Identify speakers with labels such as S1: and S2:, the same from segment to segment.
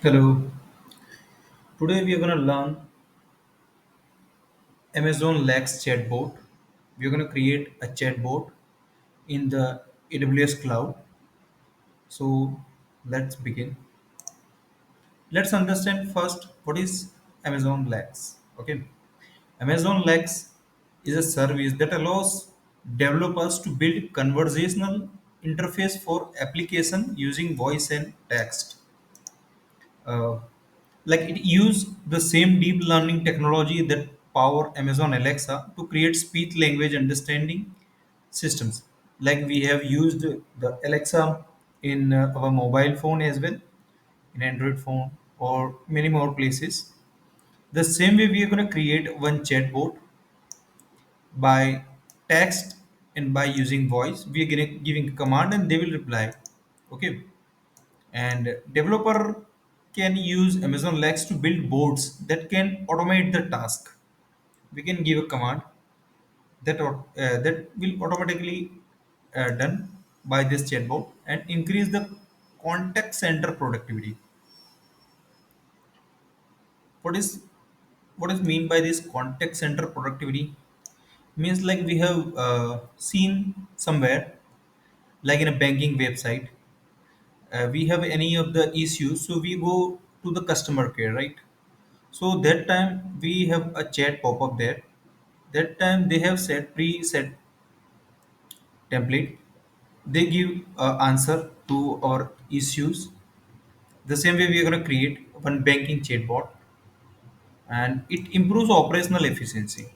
S1: Hello. Today we are going to learn Amazon Lex chatbot. We are going to create a chatbot in the AWS cloud. So let's begin. Let's understand first what is Amazon Lex. Okay. Amazon Lex is a service that allows developers to build conversational interface for application using voice and text. uh, like it use the same deep learning technology that power Amazon Alexa to create speech language understanding systems. Like we have used the Alexa in our mobile phone as well, in Android phone or many more places. The same way we are going to create one chatbot by text, and by using voice we are giving a command and they will reply. Okay. And developer can use Amazon Lex to build boards that can automate the task. We can give a command that will automatically done by this chatbot and increase the contact center productivity. What is what is mean by this contact center productivity? Means like we have seen somewhere, like in a banking website, we have any of the issues, so we go to the customer care, right? So that time we have a chat pop up there. That time they have set preset template. They give answer to our issues. The same way we are going to create one banking chatbot, and it improves operational efficiency.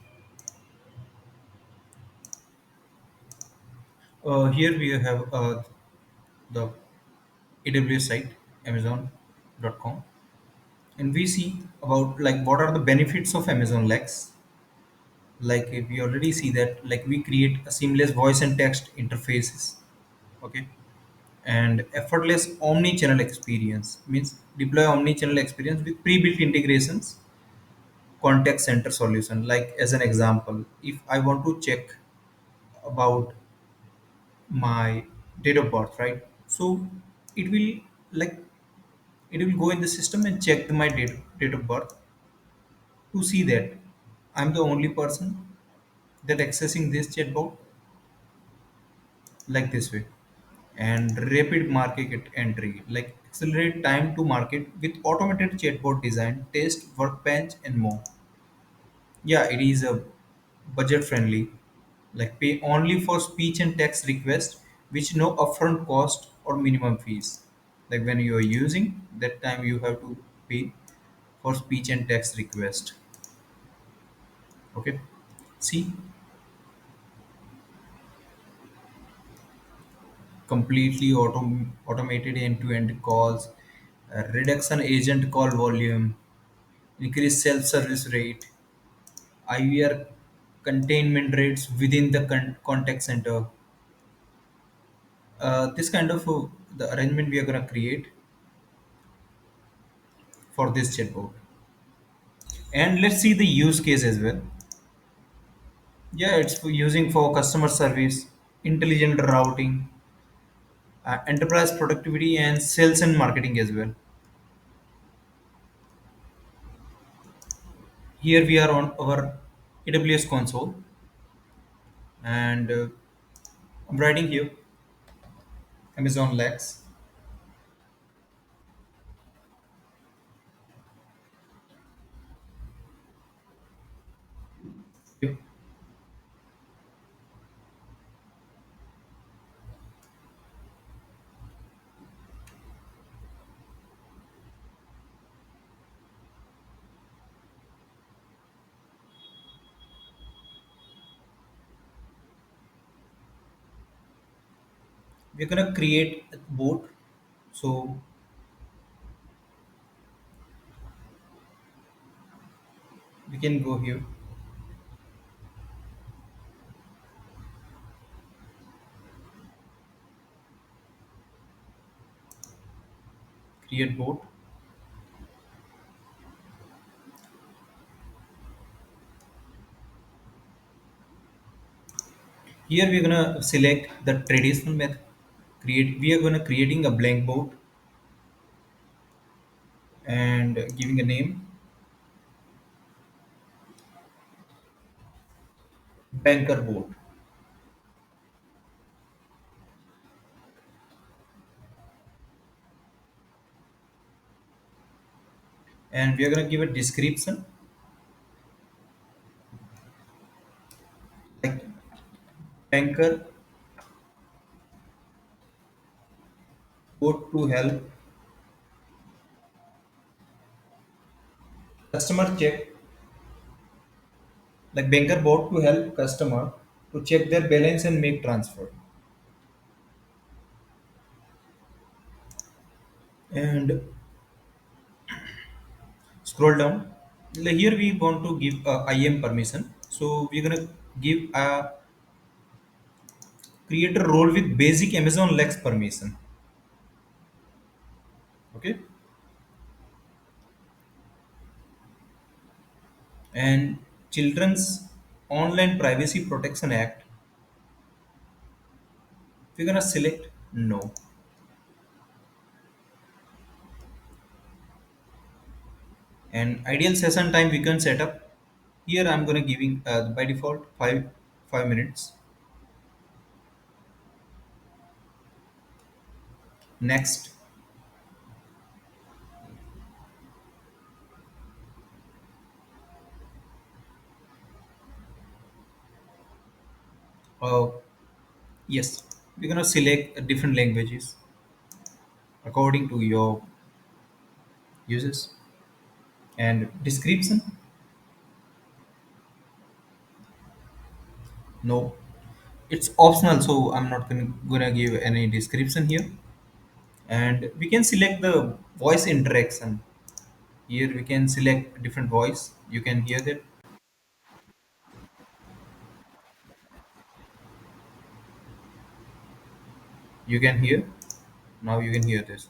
S1: Here we have the AWS site, Amazon.com, and we see about like what are the benefits of Amazon Lex. Like we already see that like we create a seamless voice and text interfaces. Okay. And effortless omni-channel experience means deploy omni-channel experience with pre-built integrations. Contact center solution, like as an example, if I want to check about my date of birth, right? So it will, like, it will go in the system and check my date of birth to see that I'm the only person that accessing this chatbot, like this way. And rapid market entry, like accelerate time to market with automated chatbot design, test, workbench, and more. Yeah, it is a budget friendly, like pay only for speech and text request, which no upfront cost or minimum fees. Like when you are using that time, you have to pay for speech and text request. Okay. See, completely automated end-to-end calls, reduction agent call volume, increase self-service rate, IVR containment rates within the contact center. This kind of the arrangement we are going to create for this chatbot. And let's see the use case as well. Yeah, it's for using for customer service, intelligent routing, enterprise productivity, and sales and marketing as well. Here we are on our AWS console, and I'm writing here Amazon Lex. We're gonna create a bot. So we can go here, create bot. Here we're gonna select the traditional method. Create. We are gonna creating a blank bot. and giving a name, banker bot. And we are going to give a description like banker bot to help customer check, like banker bot to help customer to check their balance and make transfer. And scroll down. Like here we want to give a IM permission. So we're gonna give a creator role with basic Amazon Lex permission. Okay. And Children's Online Privacy Protection Act. We're gonna select no. And ideal session time we can set up. Here I'm gonna giving by default 5 minutes. Next. Uh, yes, we're gonna select different languages according to your uses. And description, no, it's optional, so I'm not gonna give any description here. And we can select the voice interaction. Here we can select different voice. You can hear that. You can hear. Now you can hear this.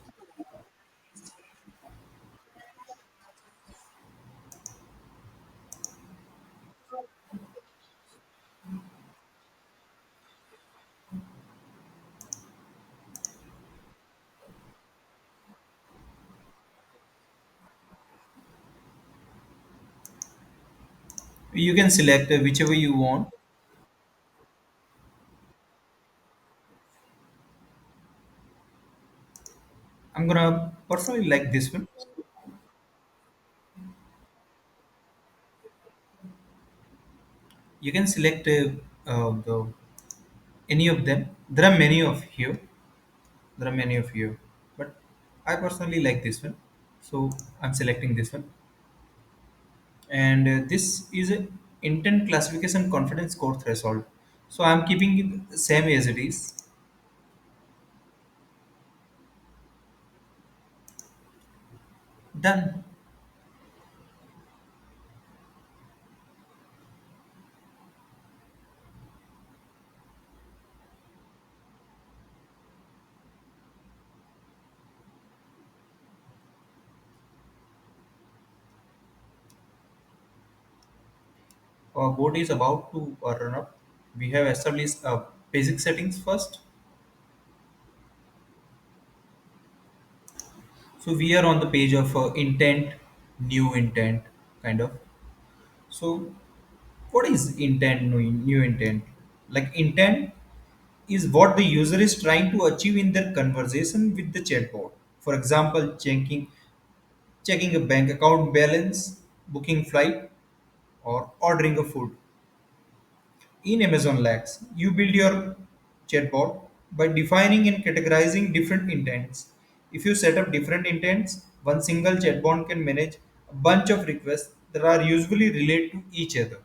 S1: You can select whichever you want. I'm gonna personally like this one. You can select any of them. There are many of here. There are many of here, but I personally like this one, so I'm selecting this one. And this is a intent classification confidence score threshold. So I'm keeping it same as it is. Done. Our board is about to run up. We have established basic settings first. So we are on the page of intent, new intent, kind of. So what is intent, new intent? Like intent is what the user is trying to achieve in their conversation with the chatbot. For example, checking a bank account balance, booking flight, or ordering a food. In Amazon Lex, you build your chatbot by defining and categorizing different intents. If you set up different intents, one single chatbot can manage a bunch of requests that are usually related to each other.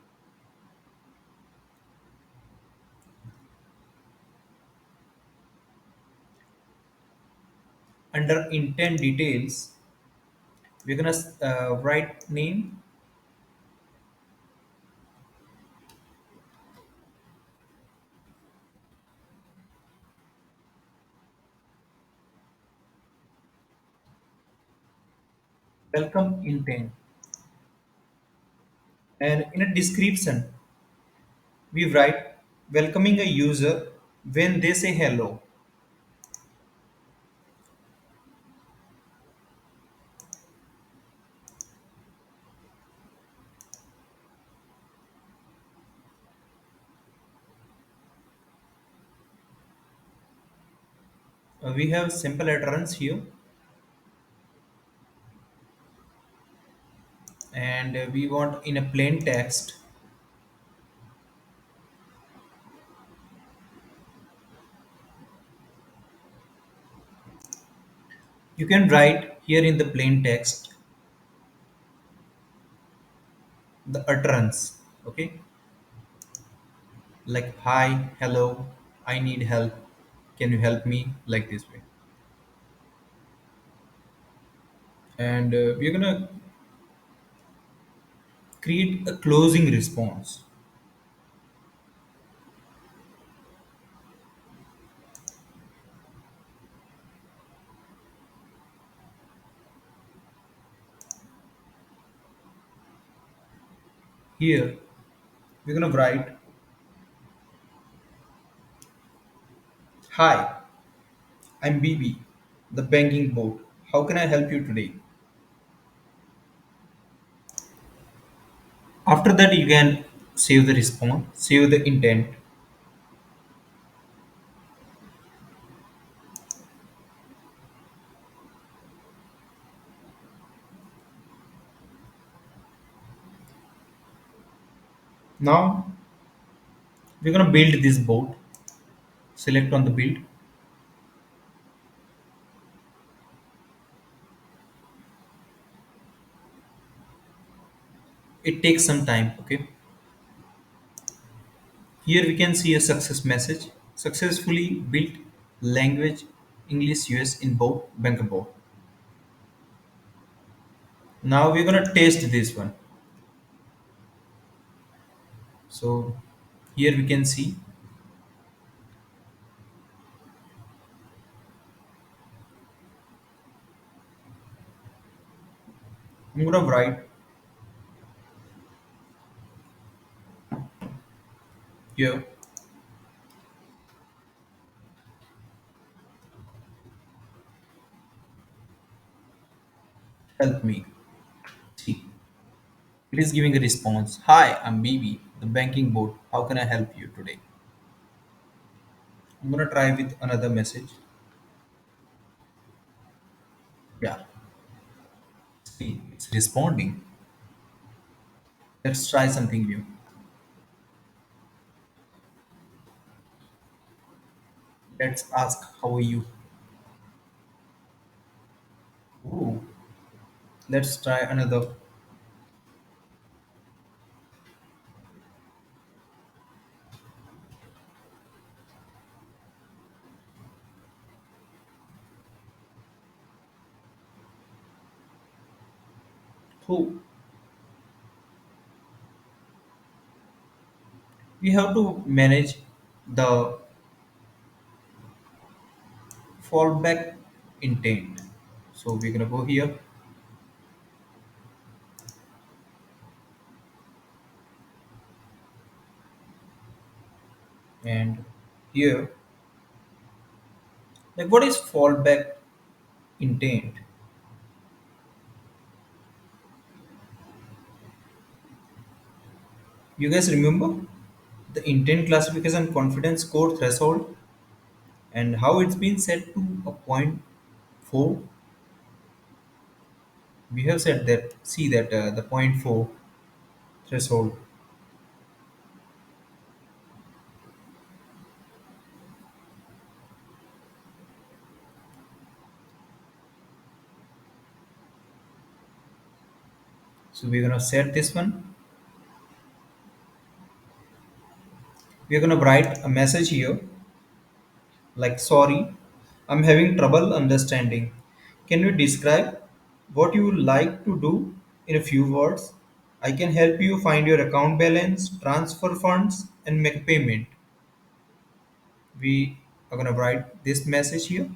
S1: Under intent details, we're gonna write name, welcome intent, and in a description, we write welcoming a user when they say hello. We have simple utterance here, and we want in a plain text. You can write here in the plain text the utterance. Okay, like hi, hello, I need help. Can you help me? Like this way, and we're gonna create a closing response. Here, we're gonna write hi, I'm BB, the banking board. How can I help you today? After that, you can save the response, save the intent. Now, we're gonna build this board. Select on the build. It takes some time. Okay. Here we can see a success message. Successfully built language English US in both banker board. Now we're gonna test this one. So here we can see I'm gonna write here help me. See, it is giving a response. Hi, I'm BB, the banking board. How can I help you today? I'm gonna try with another message. Yeah, see, it's responding. Let's try something new. Let's ask how are you? Ooh, let's try another. Who? We have to manage the fallback intent. So we're gonna go here and here. Like what is fallback intent? You guys remember the intent classification confidence score threshold and how it's been set to a point 4. We have said that see that the point 4 threshold. So we're gonna set this one. We're gonna write a message here like sorry, I'm having trouble understanding. Can you describe what you would like to do in a few words? I can help you find your account balance, transfer funds, and make a payment. We are gonna write this message here.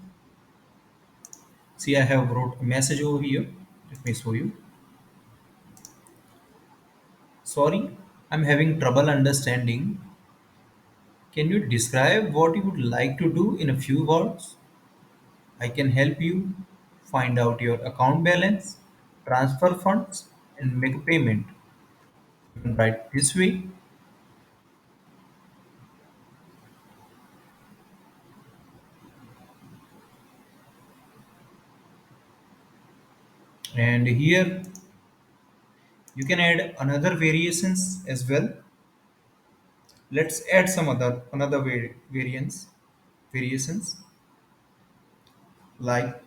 S1: See, I have wrote a message over here. Let me show you. Sorry, I'm having trouble understanding. Can you describe what you would like to do in a few words? I can help you find out your account balance, transfer funds, and make a payment. You can write this way. And here you can add another variations as well. Let's add some other another variations like,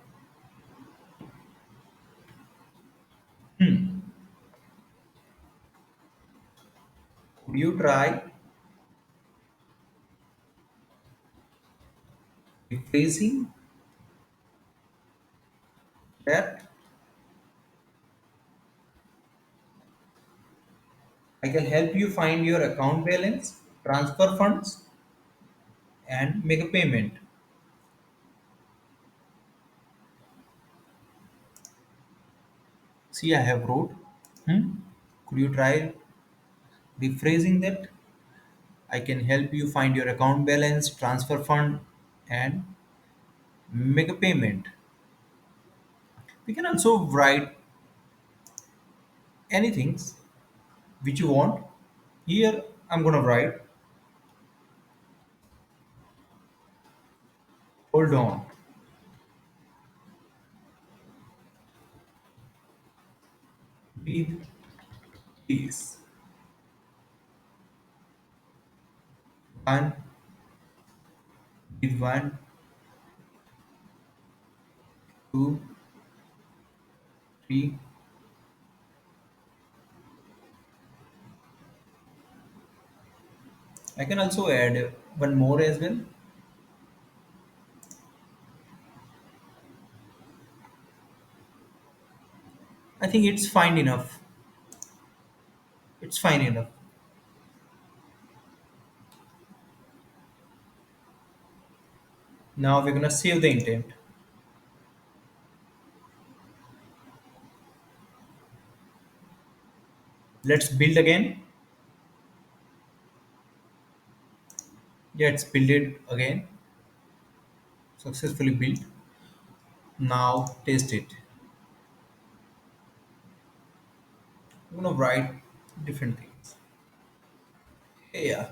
S1: could you try rephrasing that? I can help you find your account balance, transfer funds, and make a payment. See, I have wrote. Hmm? Could you try rephrasing that? I can help you find your account balance, transfer fund, and make a payment. We can also write anything which you want. Here, I'm gonna write. Hold on, breathe, please. One, breathe. One, two, three. I can also add one more as well. I think it's fine enough. It's fine enough. Now we're gonna save the intent. Let's build again. Yeah, it's built it again. Successfully built. Now test it. I'm gonna write different things. Yeah.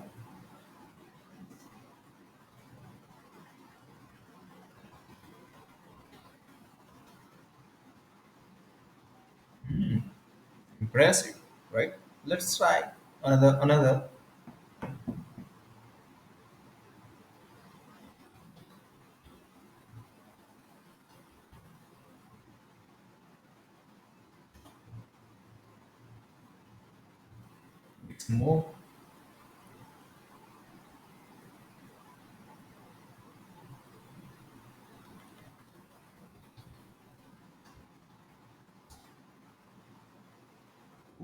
S1: Impressive, right? Let's try another. It's more.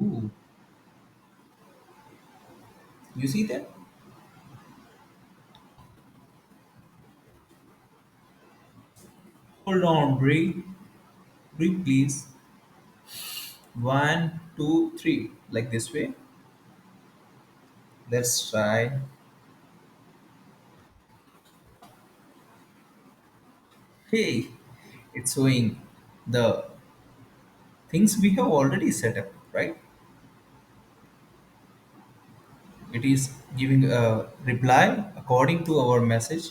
S1: Ooh, you see that? Hold on, breathe, breathe, please. One, two, three, like this way. Let's try. Hey, it's showing the things we have already set up, right? It is giving a reply according to our message.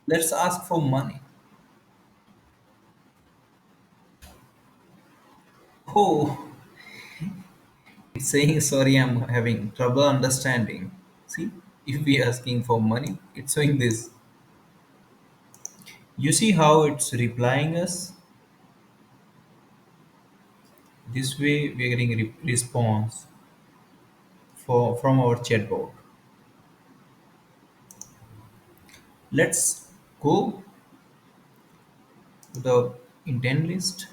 S1: Let's ask for money. Oh, it's saying sorry, I'm having trouble understanding. See, if we asking for money, it's showing this. You see how it's replying us? This way we are getting a response for from our chatbot. Let's go to the intent list.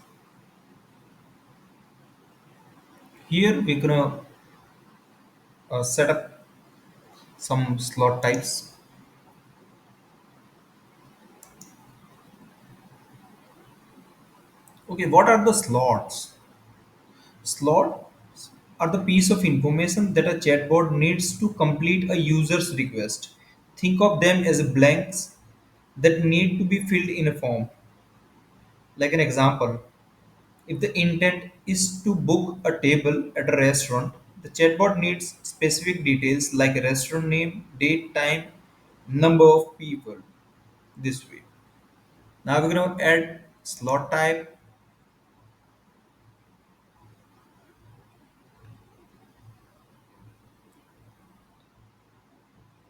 S1: Here we're gonna set up some slot types. Okay, what are the slots? Slots are the piece of information that a chatbot needs to complete a user's request. Think of them as blanks that need to be filled in a form. Like an example, if the intent is to book a table at a restaurant, The chatbot needs specific details like restaurant name, date, time, number of people. This way. Now we're going to add slot type,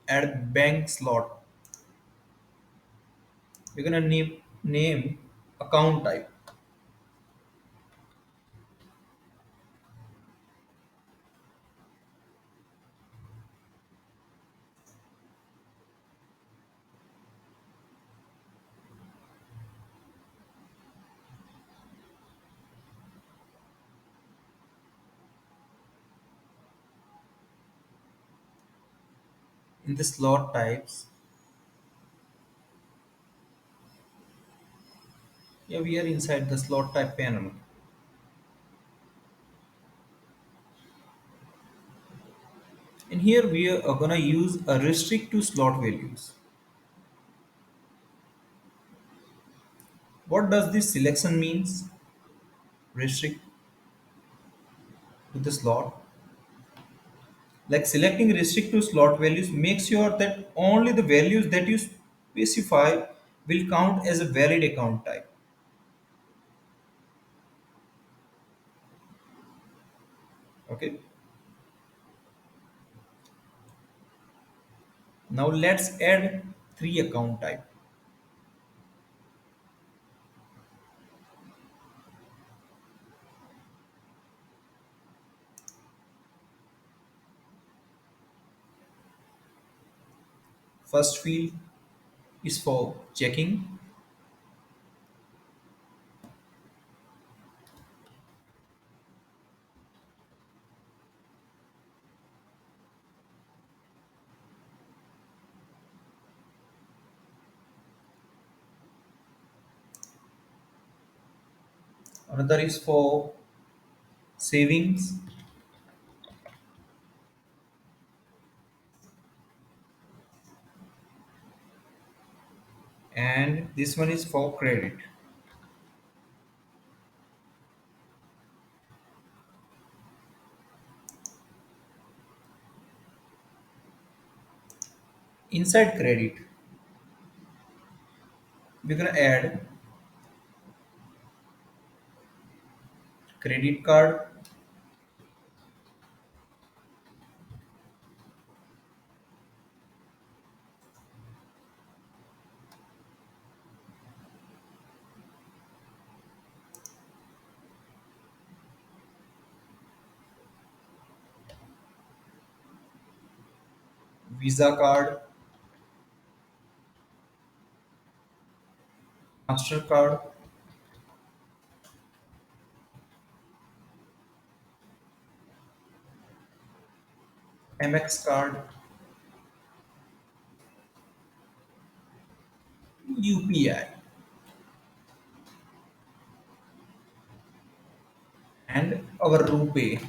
S1: add bank slot. We're going to name account type. In the slot types, yeah, we are inside the slot type panel. And here we are going to use a restrict to slot values. What does this selection means? Restrict to the slot. Like selecting restrict to slot values, make sure that only the values that you specify will count as a valid account type. Okay. Now let's add three account type. First field is for checking, another is for savings, and this one is for credit. Inside credit, we're gonna add credit card, Visa card, Mastercard, MX card, UPI, and our RuPay.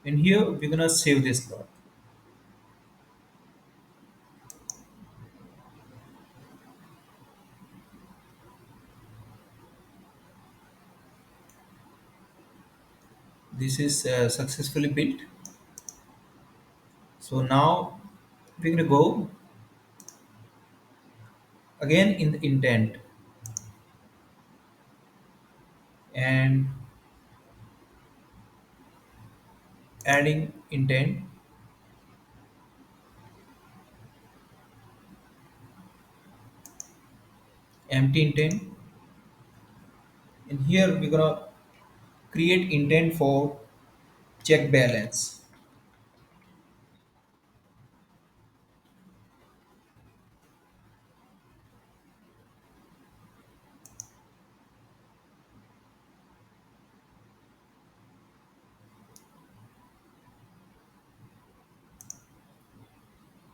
S1: And here we're gonna save this lot. This is successfully built. So now we're gonna go again in the intent and adding intent, empty intent, and here we're gonna create intent for check balance.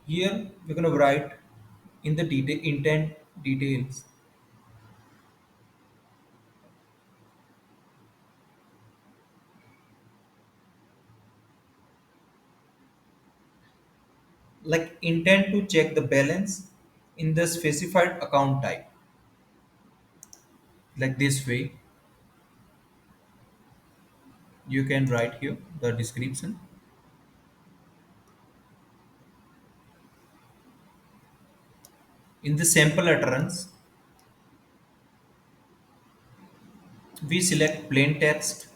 S1: Here we're gonna write in the detail intent details like intent to check the balance in the specified account type, like this way. You can write here the description. In the sample utterance, we select plain text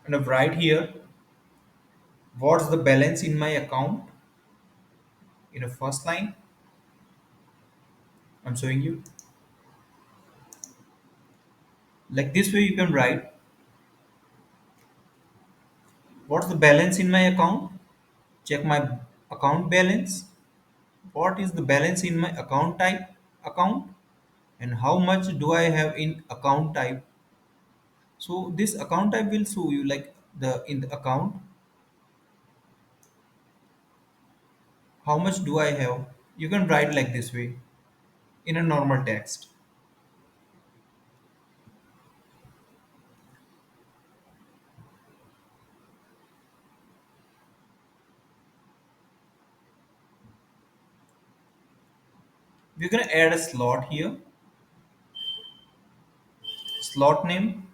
S1: and write here what's the balance in my account in a first line. I'm showing you. Like this way, you can write what's the balance in my account. Check my account balance. What is the balance in my account type account, and how much do I have in account type. So this account type will show you like the in the account how much do I have. You can write like this way in a normal text. We're gonna add a slot here. Slot name,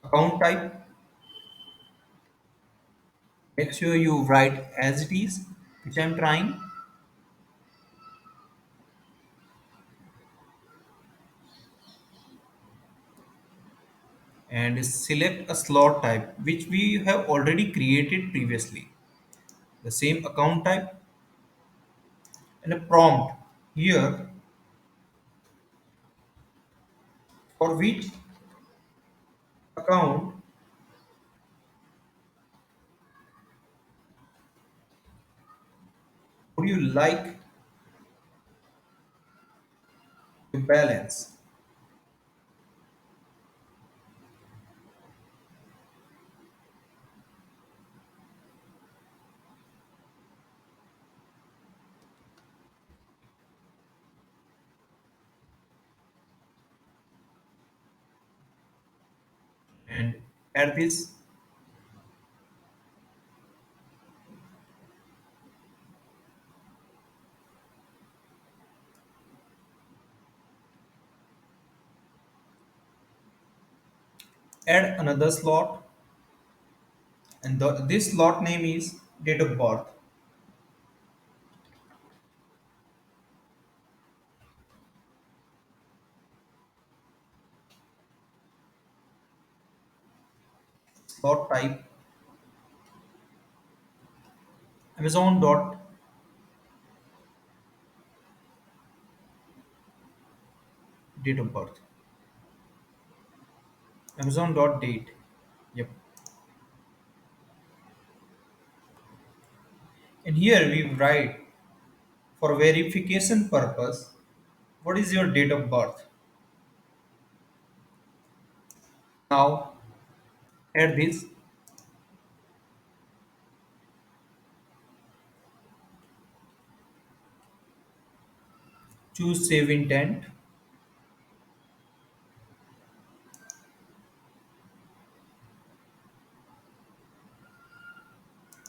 S1: account type. Make sure you write as it is, which I'm trying, and select a slot type which we have already created previously. The same account type and a prompt here for which account would you like to balance, and add this. Add another slot, and this slot name is date of birth. Slot type Amazon dot date of birth. Amazon dot date. Yep. And here we write for verification purpose what is your date of birth. Now add this. Choose save intent.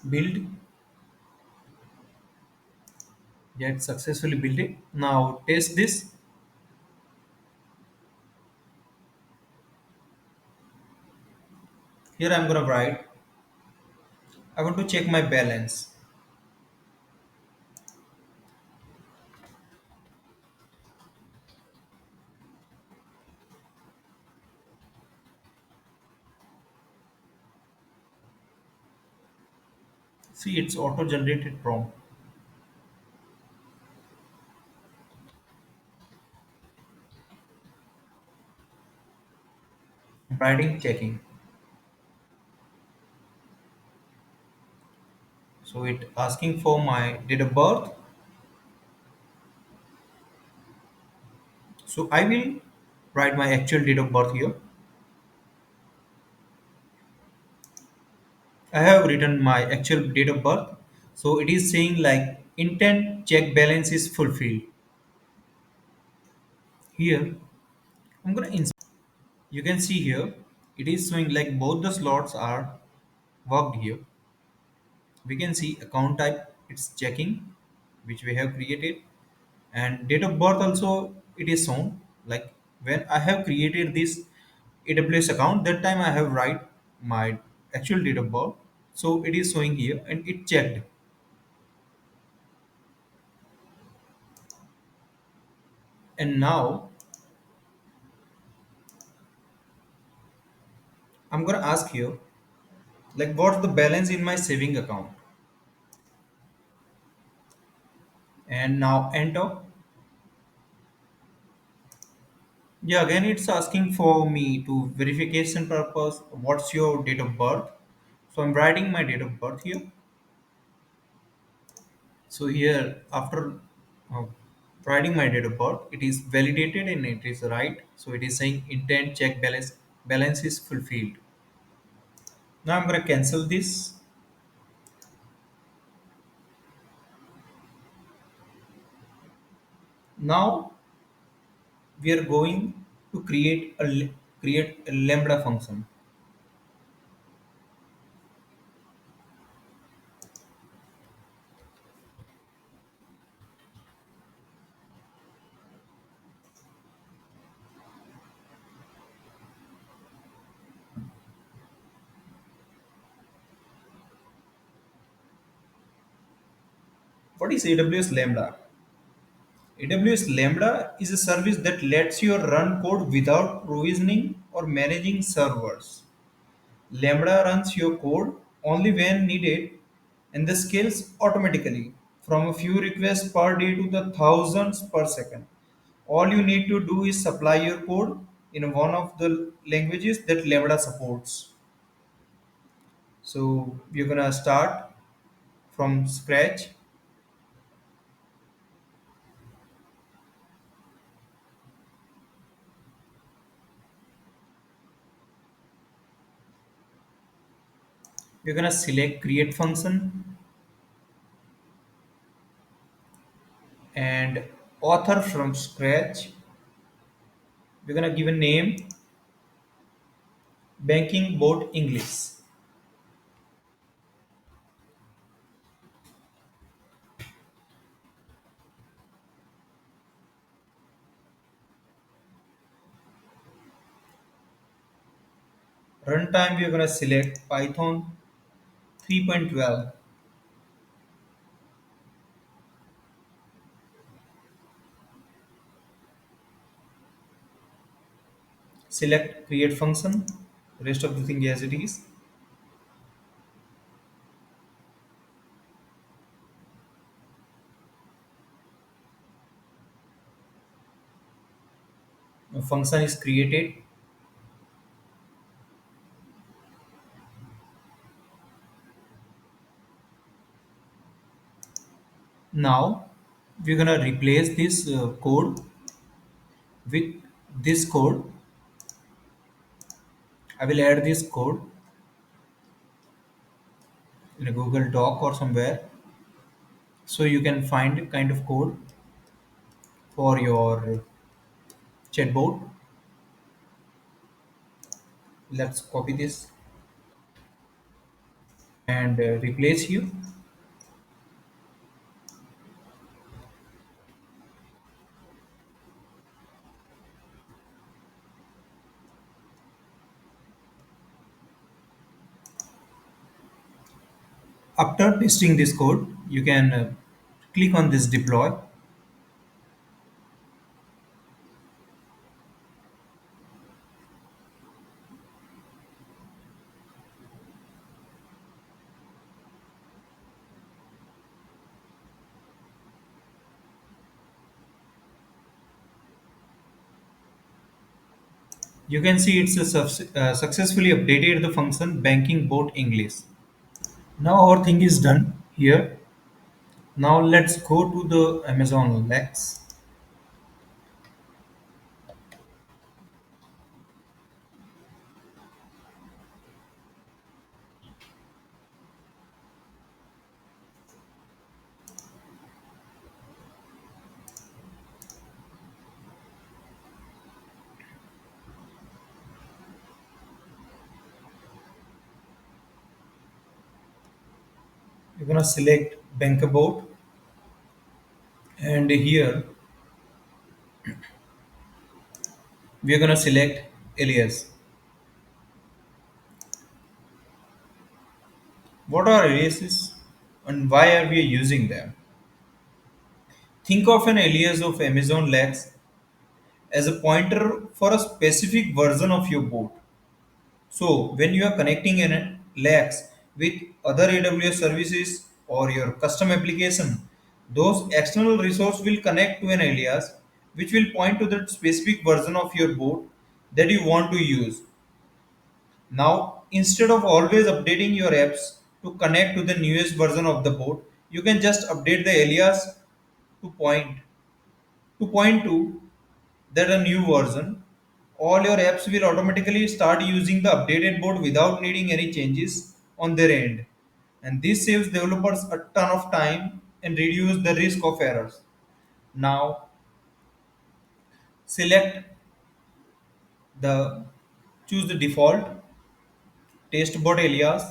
S1: Build. Get successfully built it. Now test this. Here I'm gonna write. I want to check my balance. See, it's auto-generated prompt. Writing checking. So it asking for my date of birth. So I will write my actual date of birth here. I have written my actual date of birth. So it is saying like intent check balance is fulfilled. Here I'm gonna you can see here it is showing like both the slots are worked here. we can see account type it's checking, which we have created, and date of birth also it is shown. Like when I have created this AWS account, that time I have write my actual date of birth, so it is showing here and it checked. And now I'm gonna ask you, like, what's the balance in my saving account? And now enter. Yeah, again it's asking for me to verification purpose. What's your date of birth? So I'm writing my date of birth here. So here after uh, writing my date of birth, it is validated and it is right. So it is saying intent check balance is fulfilled. Now I'm gonna cancel this. Now we are going to create a lambda function. What is AWS Lambda? AWS Lambda is a service that lets you run code without provisioning or managing servers. Lambda runs your code only when needed and the scales automatically from a few requests per day to the thousands per second. All you need to do is supply your code in one of the languages that Lambda supports. So you're gonna start from scratch. You're gonna select create function and author from scratch. We're gonna give a name banking bot English. Runtime we're gonna select Python 3.12. Select create function. Rest of the thing as it is. A function is created. Now we're gonna replace this code with this code. I will add this code in a Google Doc or somewhere, so you can find kind of code for your chatbot. Let's copy this and replace here. After pasting this code, you can click on this deploy. You can see it's successfully updated the function banking bot English. Now our thing is done here. Now let's go to the Amazon Lex. You're gonna select bank about, and here we're gonna select alias. What are aliases and why are we using them? Think of an alias of Amazon Lex as a pointer for a specific version of your boat. So when you are connecting an Lex with other AWS services or your custom application, those external resource will connect to an alias which will point to that specific version of your boat that you want to use. Now, instead of always updating your apps to connect to the newest version of the boat, you can just update the alias to point to that a new version. All your apps will automatically start using the updated boat without needing any changes on their end. And this saves developers a ton of time and reduce the risk of errors. Now, select the choose the default testbot alias.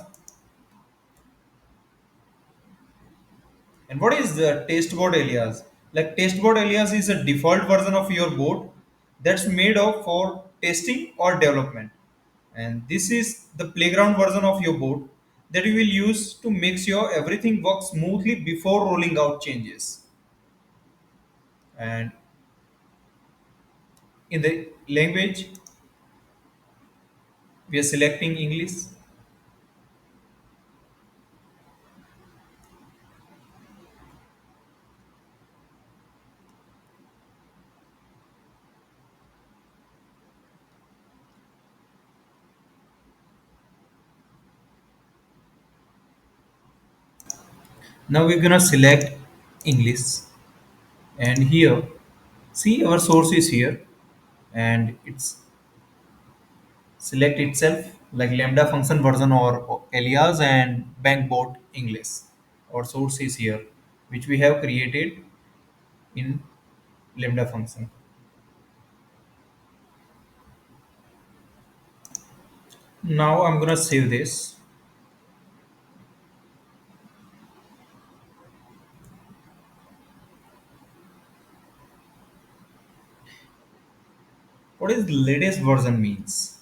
S1: And what is the testbot alias? Like testbot alias is a default version of your boat that's made of for testing or development. And this is the playground version of your boat that you will use to make sure everything works smoothly before rolling out changes. And in the language, we are selecting English. Now we're gonna select English, and here, see our source is here, and it's select itself like lambda function version or alias and bankbot English. Our source is here, which we have created in lambda function. Now I'm gonna save this. What is latest version means?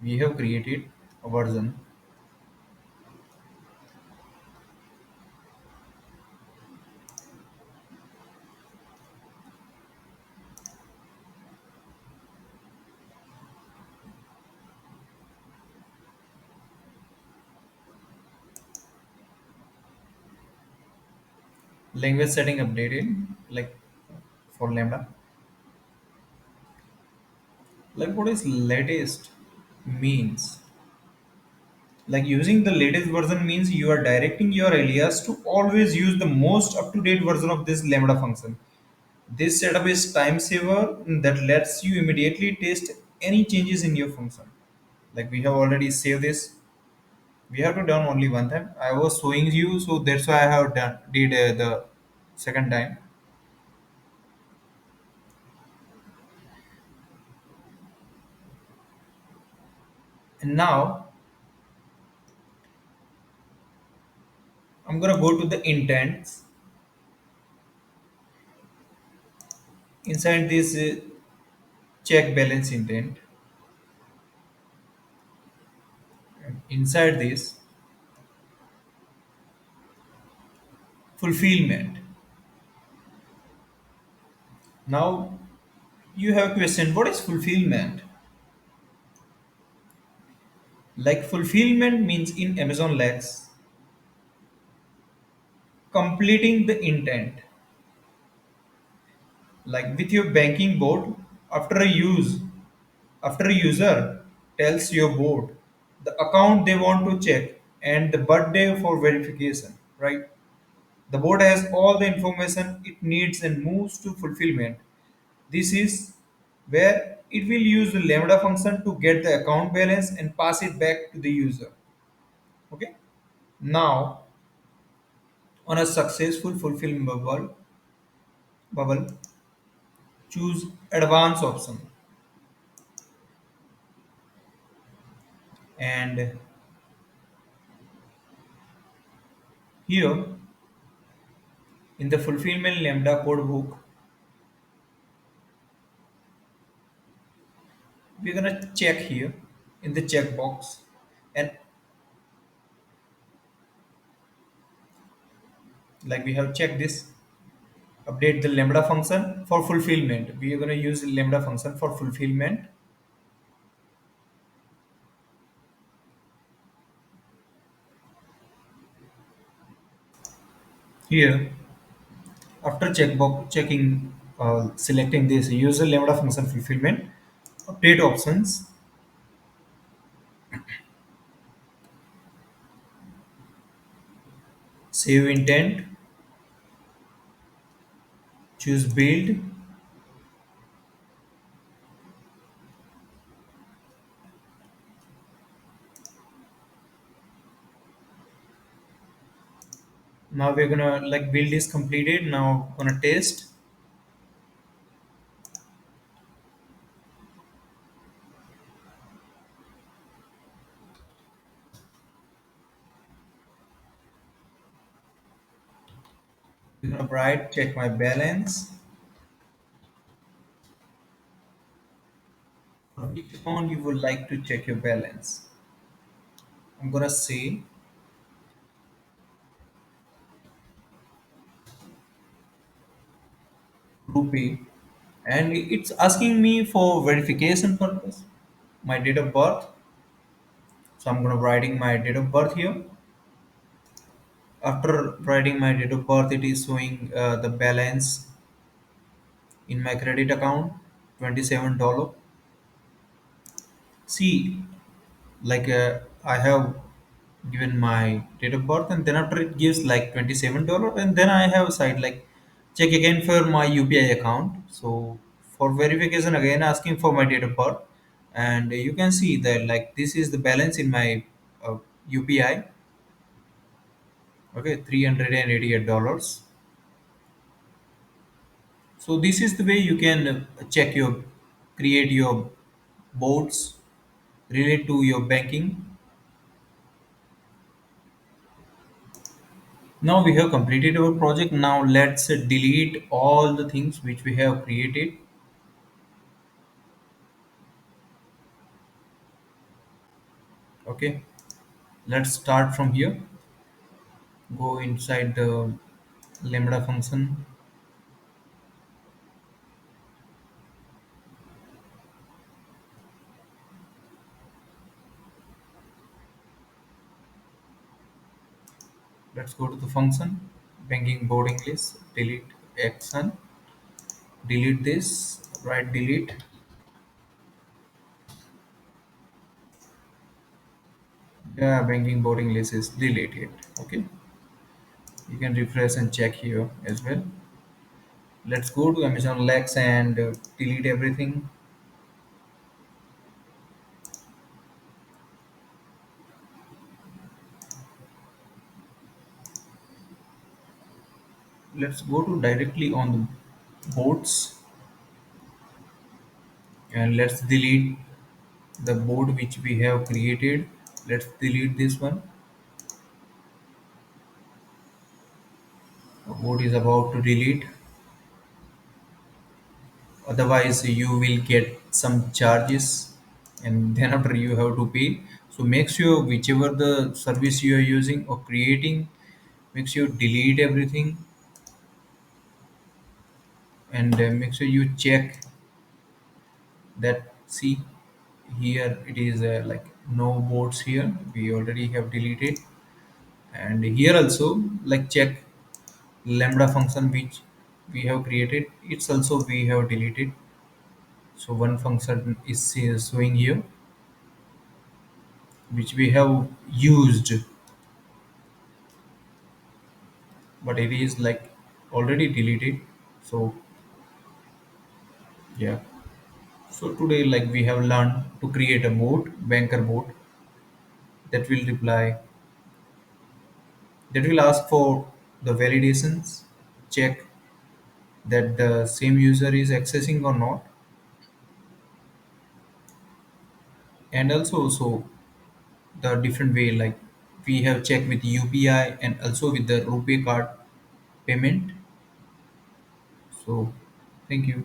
S1: We have created a version. Language setting updated, like for lambda. Like what is latest means? Like using the latest version means you are directing your alias to always use the most up-to-date version of this lambda function. This setup is time saver that lets you immediately test any changes in your function. Like we have already saved this. We have to done only one time. I was showing you, so that's why I have done did the second time. And now I'm gonna go to the intents inside this check balance intent. Inside this fulfillment. Now you have a question. What is fulfillment? Like fulfillment means in Amazon Lex completing the intent. Like with your banking board, after a use after a user tells your board the account they want to check and the birthday for verification, right? The board has all the information it needs and moves to fulfillment. This is where it will use the lambda function to get the account balance and pass it back to the user. Okay. Now, on a successful fulfillment bubble, choose advance option and Here in the fulfillment lambda code book, we're gonna check here in the checkbox, and like we have checked this, update the lambda function for fulfillment. We are gonna use lambda function for fulfillment. Here, after checkbox checking, selecting this user lambda function fulfillment, update options, save intent, choose build. Now we're gonna like build is completed. Now gonna test. We're gonna write check my balance. For which account you would like to check your balance? I'm gonna say rupee, and it's asking me for verification purpose my date of birth. So I'm gonna writing my date of birth here. After writing my date of birth, it is showing the balance in my credit account, $27. See, like I have given my date of birth, and then after it gives like $27, and then I have side like check again for my UPI account. So for verification again asking for my date of birth, and you can see that like this is the balance in my UPI. Okay, $388. So this is the way you can check your, create your boards relate to your banking. Now we have completed our project. Now let's delete all the things which we have created. Okay, let's start from here. Go inside the lambda function. Let's go to the function banking boarding list. Delete action. Delete this. Right, delete. Yeah, banking boarding list is deleted. Okay, you can refresh and check here as well. Let's go to Amazon Lex and delete everything. Let's go to directly on the boards, and let's delete the board which we have created. Let's delete this one. The board is about to delete, otherwise you will get some charges, and then after you have to pay. So make sure whichever the service you are using or creating, make sure delete everything, and make sure you check that. See, here it is like no boards here, we already have deleted. And here also like check lambda function which we have created, it's also we have deleted. So one function is showing here which we have used, but it is like already deleted. So yeah, so today like we have learned to create a bot, banker bot, that will reply, that will ask for the validations, check that the same user is accessing or not, and also so the different way like We have checked with UPI and also with the Rupee card payment. So thank you.